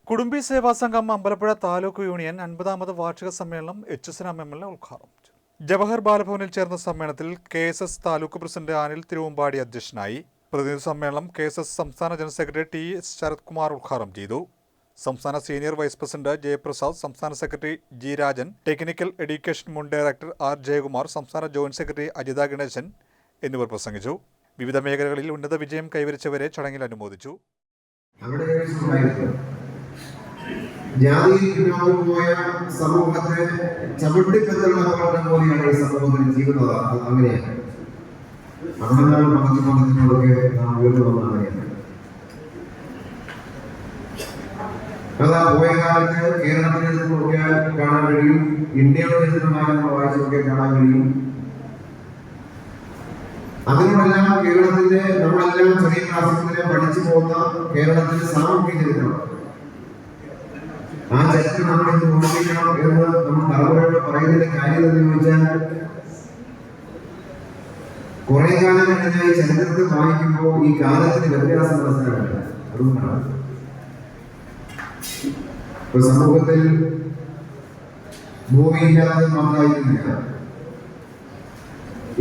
കുടുംബി സേവാ സംഘം അമ്പലപ്പുഴ താലൂക്ക് യൂണിയൻ 50ാമത് വാർഷിക സമ്മേളനം എച്ച്.എസ്. എം.എൽ.എ ഉദ്ഘാടനം ചെയ്തു. ജവഹർ ബാലഭവനിൽ ചേർന്ന സമ്മേളനത്തിൽ കെ.എസ്.എസ്. താലൂക്ക് പ്രസിഡന്റ് അനിൽ തിരുവമ്പാടി അധ്യക്ഷനായി. പ്രതിനിധി സമ്മേളനം കെ.എസ്.എസ്. സംസ്ഥാന general secretary TS. Sarath Kumar ഉദ്ഘാടനം ചെയ്തു. സംസ്ഥാന സീനിയർ വൈസ് പ്രസിഡന്റ് ജയപ്രസാദ്, സംസ്ഥാന secretary G Rajan, technical education മുൻ ഡയറക്ടർ ആർ ജയകുമാർ, സംസ്ഥാന ജോയിന്റ് സെക്രട്ടറി അജിത ഗണേശൻ എന്നിവർ പ്രസംഗിച്ചു. വിവിധ മേഖലകളിൽ ഉന്നത വിജയം കൈവരിച്ചവരെ ചടങ്ങിൽ അനുമോദിച്ചു. ജാതിയിൽ പിന്നോക്കം പോയ സമൂഹത്തെ ചവിട്ടിപ്പത്തുള്ള പോരാട്ടം പോലെയാണ് ഈ സമൂഹത്തിൽ ജീവിതം. അങ്ങനെയാണ് അന്നനാൾ മതത്തിനോടൊക്കെ നാം ഉയർന്നു വന്ന അങ്ങനെയാണ്. അതാ പോയ കാലത്ത് കേരളത്തിൽ നിന്ന് നോക്കിയാൽ കാണാൻ കഴിയും, ഇന്ത്യയുടെ ചരിത്രമായി നമ്മൾ വായിച്ചു നോക്കിയാൽ കാണാൻ കഴിയും. അതിനോടെല്ലാം കേരളത്തിന്റെ നമ്മളെല്ലാം ചെറിയ ക്ലാസ്സിൽ തന്നെ പഠിച്ചു പോകുന്ന കേരളത്തിന്റെ സാമൂഹിക ചരിത്രമാണ്. ആ ചരിത്രം നമ്മൾ ഇന്ന് ഓർമ്മിക്കണം എന്ന് നമ്മൾ തലമുറയോട് പറയുന്നതിന്റെ കാര്യം എന്ന് ചോദിച്ചാൽ, കുറെ കാലം കഴിഞ്ഞ ഈ ചരിത്രത്തെ വായിക്കുമ്പോൾ ഈ കാലത്തിന് വ്യത്യാസം മനസ്സിലാവില്ല. അതുകൊണ്ടാണ് സമൂഹത്തിൽ ഭൂമിയില്ലാത്തത് മാത്രമായിരുന്നില്ല,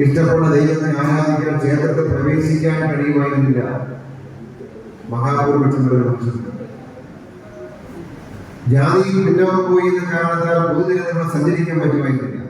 ഇഷ്ടപ്പെട്ട ദൈവത്തെ ആരാധിക്കാൻ ക്ഷേത്രത്തിൽ പ്രവേശിക്കാൻ കഴിയുമായിരുന്നില്ല. മഹാഭൂരിപക്ഷമുള്ള മനുഷ്യർക്ക് ജാതിയിൽ പിന്നോക്കം പോയി എന്ന കാരണത്താൽ പൊതുജനങ്ങൾ സഞ്ചരിക്കാൻ പറ്റുമായിരുന്നില്ല.